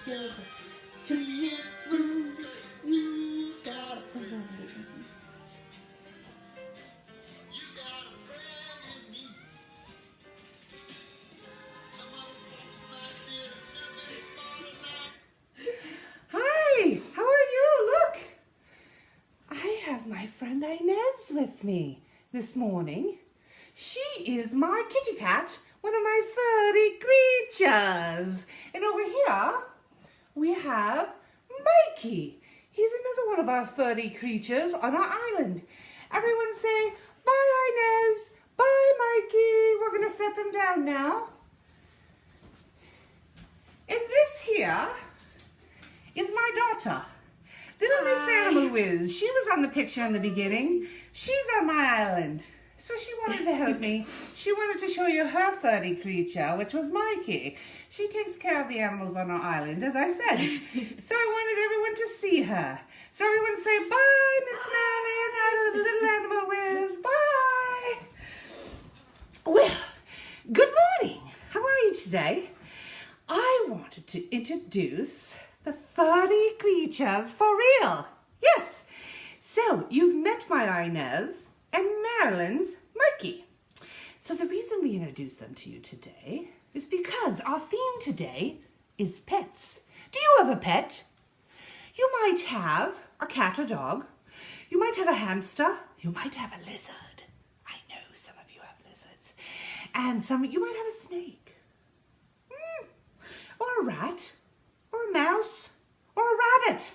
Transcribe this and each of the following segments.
together. See it through. We got a friend in me. You got a friend in me. Some other folks might be a little bit smarter than I. Hi, how are you? Look, I have my friend Inez with me this morning. She is my kitty cat, one of my furry creatures. And over here, we have Mikey. He's another one of our furry creatures on our island. Everyone say, bye Inez, bye Mikey. We're going to set them down now. And this here is my daughter, little Miss Animal Whiz. She was on the picture in the beginning. She's on my island, so she wanted to help me. She wanted to show you her furry creature, which was Mikey. She takes care of the animals on our island, as I said. So I wanted everyone to see her. So everyone say, bye, Miss Maureen, little Animal Whiz, bye. Well, good morning. How are you today? I wanted to introduce the furry creatures for real. Yes. So you've met my Inez and Marilyn's Mikey. So the reason we introduced them to you today is because our theme today is pets. Do you have a pet? You might have a cat or dog. You might have a hamster. You might have a lizard. I know some of you have lizards. And you might have a snake. Or a rat. Or a mouse. Or a rabbit.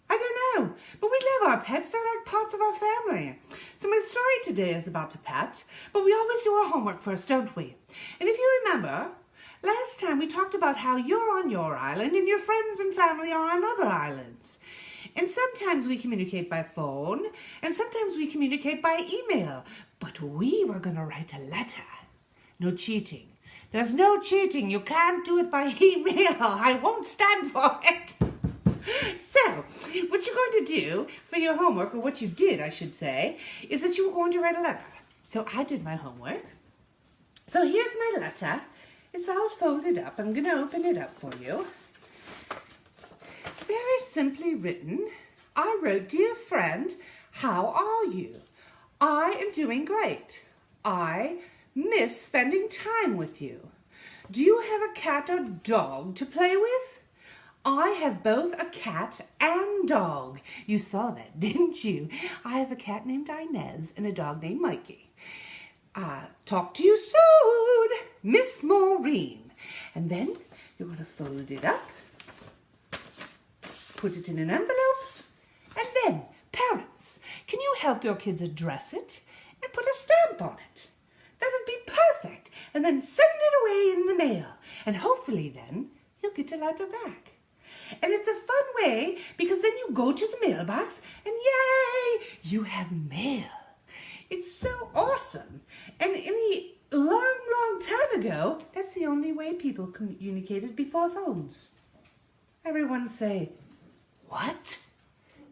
I don't know. But we love our pets. They're like parts of our family. So my story today is about a pet. But we always do our homework first, don't we? And if you remember, last time we talked about how you're on your island and your friends and family are on other islands. And sometimes we communicate by phone. And sometimes we communicate by email. But we were going to write a letter. No cheating. There's no cheating. You can't do it by email. I won't stand for it. So, what you're going to do for your homework, or what you did, I should say, is that you were going to write a letter. So I did my homework. So here's my letter. It's all folded up. I'm going to open it up for you. It's very simply written. I wrote, dear friend, how are you? I am doing great. I miss spending time with you. Do you have a cat or dog to play with? I have both a cat and dog. You saw that, didn't you? I have a cat named Inez and a dog named Mikey. Talk to you soon, Miss Maureen. And then you're going to fold it up, put it in an envelope, and then, parents, can you help your kids address it and put a stamp on it? That'd be perfect. And then send it away in the mail. And hopefully then you'll get a letter back. And it's a fun way because then you go to the mailbox and yay, you have mail. It's so awesome. And in the long time ago, that's the only way people communicated before phones. Everyone say, what?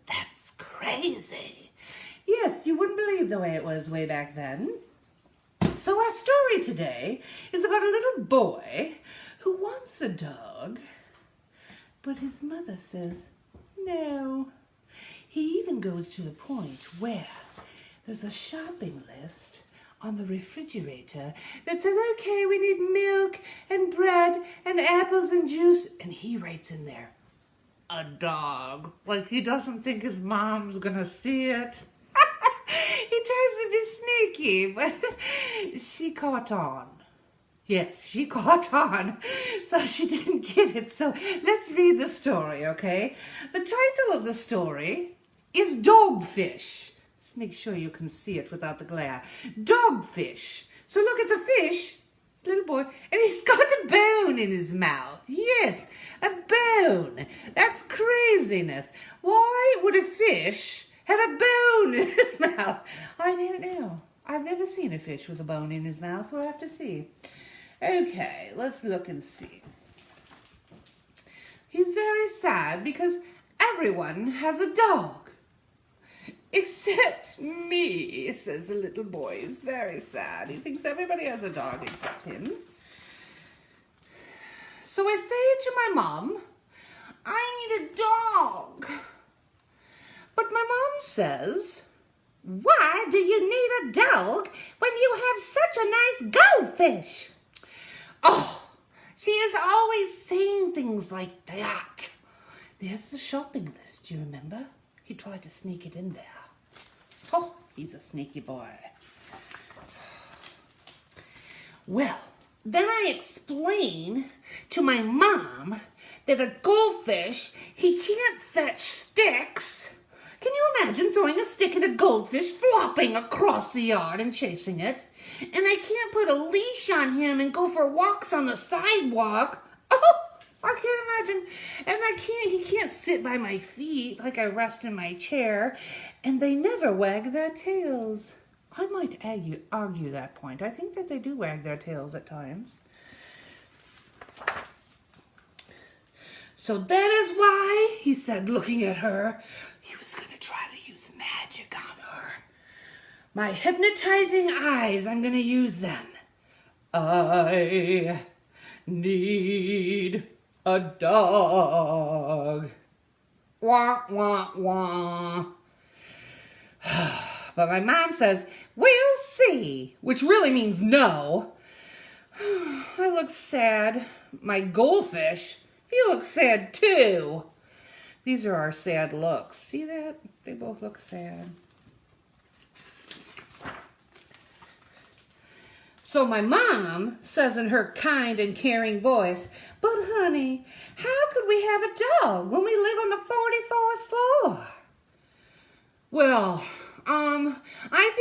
That's crazy. Yes, you wouldn't believe the way it was way back then. So our story today is about a little boy who wants a dog, but his mother says no. He even goes to the point where there's a shopping list on the refrigerator that says, okay, we need milk and bread and apples and juice. And he writes in there, a dog. Like he doesn't think his mom's gonna see it. He tries to be sneaky, but she caught on. Yes, she caught on. So she didn't get it. So let's read the story, okay? The title of the story is Dogfish. Let's make sure you can see it without the glare. Dogfish. So look, it's a fish, little boy, and he's got a bone in his mouth. Yes, a bone. That's craziness. Why would a fish have a bone in his mouth? I don't know. I've never seen a fish with a bone in his mouth. We'll have to see. Okay, let's look and see. He's very sad because everyone has a dog. Except me, says the little boy. He's very sad. He thinks everybody has a dog except him. So I say to my mom, I need a dog. But my mom says, why do you need a dog when you have such a nice goldfish? Oh, she is always saying things like that. There's the shopping list, you remember? He tried to sneak it in there. Oh, he's a sneaky boy. Well, then I explain to my mom that a goldfish, he can't fetch sticks. Can you imagine throwing a stick at a goldfish flopping across the yard and chasing it? And I can't put a leash on him and go for walks on the sidewalk. Oh, I can't imagine. And he can't sit by my feet like I rest in my chair. And they never wag their tails. I might argue that point. I think that they do wag their tails at times. So that is why, he said, looking at her, he was going to try to use magic on her. My hypnotizing eyes, I'm going to use them. I need a dog. Wah, wah, wah. But my mom says, we'll see, which really means no. I look sad. My goldfish, he looks sad too. These are our sad looks. See that? They both look sad. So my mom says in her kind and caring voice, but honey, how could we have a dog when we live on the 44th floor? Well, I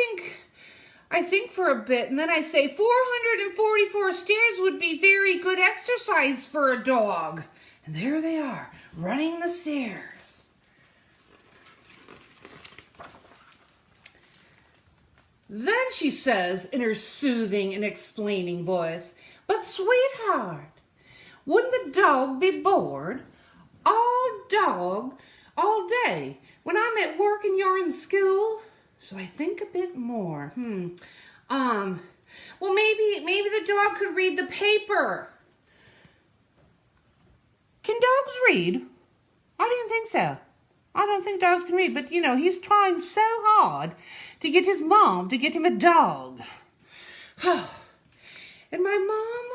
think for a bit, and then I say 444 stairs would be very good exercise for a dog. And there they are, running the stairs. Then she says in her soothing and explaining voice, but sweetheart, wouldn't the dog be bored all day when I'm at work and you're in school? So I think a bit more. Well, maybe the dog could read the paper. Can dogs read? I didn't think so. I don't think dogs can read, but you know, he's trying so hard to get his mom to get him a dog. And my mom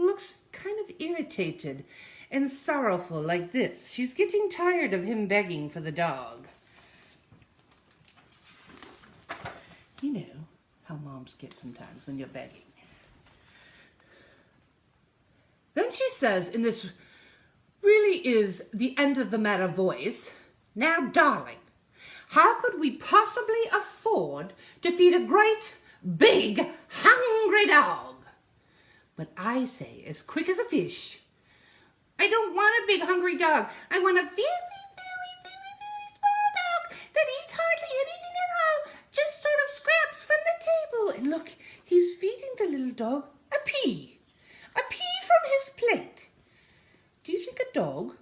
looks kind of irritated and sorrowful like this. She's getting tired of him begging for the dog. You know how moms get sometimes when you're begging. Then she says in this really is the end of the matter voice, now darling, how could we possibly afford to feed a great, big, hungry dog? But I say, as quick as a fish, I don't want a big, hungry dog. I want a very, very, very, very small dog that eats hardly anything at all, just sort of scraps from the table. And look, he's feeding the little dog a pea from his plate. Do you think a dog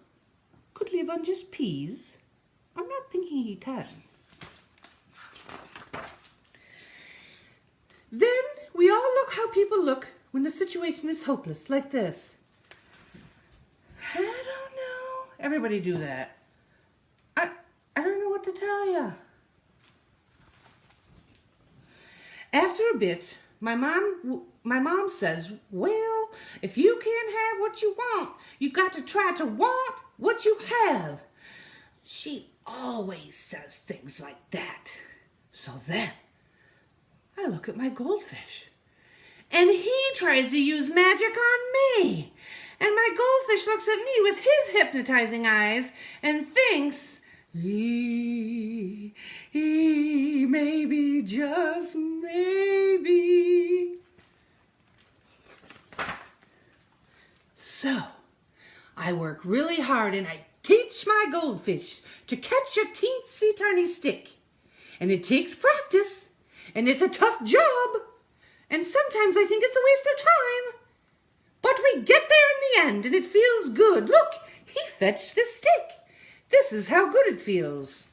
could live on just peas? I'm not thinking he can. Then we all look how people look when the situation is hopeless, like this. I don't know. Everybody do that. I don't know what to tell you. After a bit, my mom says, well, if you can't have what you want, you got to try to want what you have. She always says things like that. So then, I look at my goldfish, and he tries to use magic on me. And my goldfish looks at me with his hypnotizing eyes and thinks, maybe, just maybe. So, I work really hard and I teach my goldfish to catch a teensy tiny stick. And it takes practice, and it's a tough job. And sometimes I think it's a waste of time. But we get there in the end, and it feels good. Look, he fetched the stick. This is how good it feels.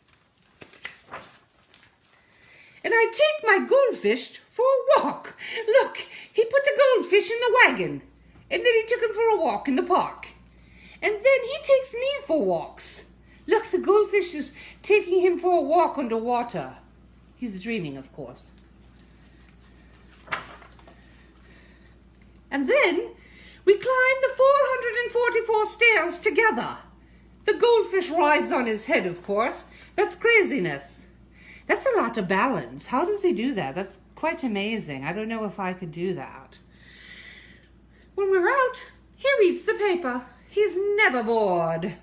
And I take my goldfish for a walk. Look, he put the goldfish in the wagon, and then he took him for a walk in the park. And then he takes me for walks. Look, the goldfish is taking him for a walk underwater. He's dreaming, of course. And then we climb the 444 stairs together. The goldfish rides on his head, of course. That's craziness. That's a lot of balance. How does he do that? That's quite amazing. I don't know if I could do that. When we're out, he reads the paper. He's never bored.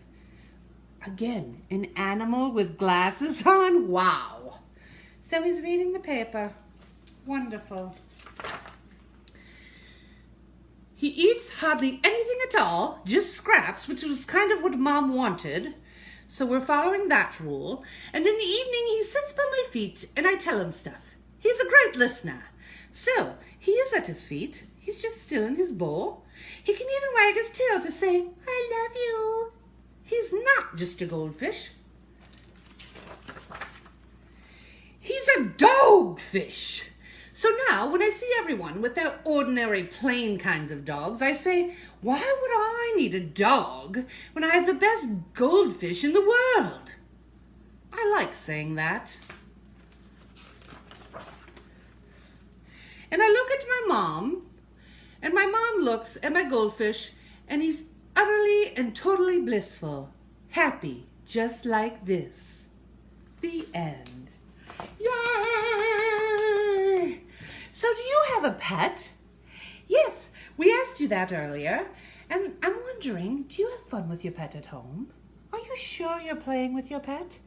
Again, an animal with glasses on? Wow. So he's reading the paper. Wonderful. He eats hardly anything at all, just scraps, which was kind of what Mom wanted. So we're following that rule. And in the evening, he sits by my feet and I tell him stuff. He's a great listener. So he is at his feet. He's just still in his bowl. He can even wag his tail to say, I love you. He's not just a goldfish. He's a dogfish. So now, when I see everyone with their ordinary, plain kinds of dogs, I say, why would I need a dog when I have the best goldfish in the world? I like saying that. And I look at my mom, and my mom looks at my goldfish, and he's utterly and totally blissful, happy, just like this. The end. Yay! So do you have a pet? Yes, we asked you that earlier. And I'm wondering, do you have fun with your pet at home? Are you sure you're playing with your pet?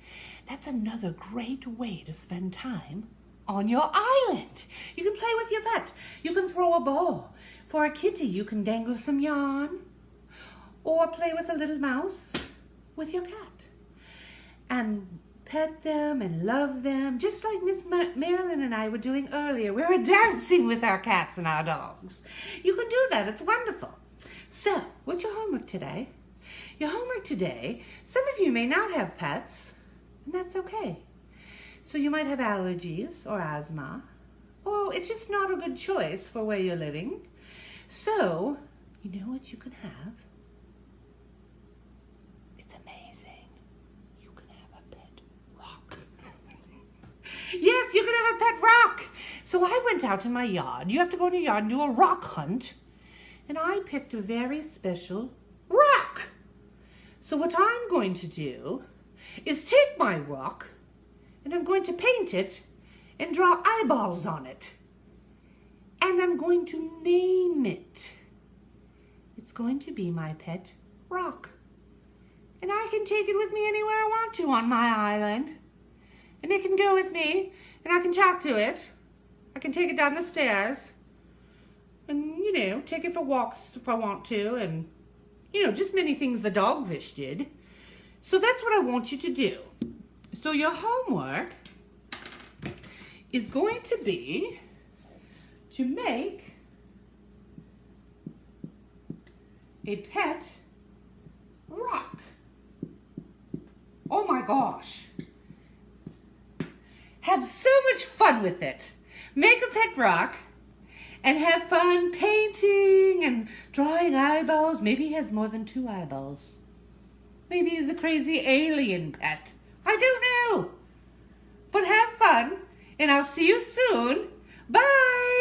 That's another great way to spend time on your island. You can play with your pet. You can throw a ball. For a kitty, you can dangle some yarn. Or play with a little mouse with your cat. And pet them and love them, just like Miss Marilyn and I were doing earlier. We were dancing with our cats and our dogs. You can do that. It's wonderful. So, what's your homework today? Your homework today, some of you may not have pets, and that's okay. So you might have allergies or asthma, or it's just not a good choice for where you're living. So, you know what you can have? Yes, you can have a pet rock. So I went out in my yard. You have to go in your yard and do a rock hunt. And I picked a very special rock. So what I'm going to do is take my rock and I'm going to paint it and draw eyeballs on it. And I'm going to name it. It's going to be my pet rock. And I can take it with me anywhere I want to on my island. And it can go with me, and I can talk to it. I can take it down the stairs. And, you know, take it for walks if I want to. And, you know, just many things the dogfish did. So that's what I want you to do. So your homework is going to be to make a pet rock. Oh my gosh. Have so much fun with it. Make a pet rock and have fun painting and drawing eyeballs. Maybe he has more than 2 eyeballs. Maybe he's a crazy alien pet. I don't know. But have fun, and I'll see you soon. Bye.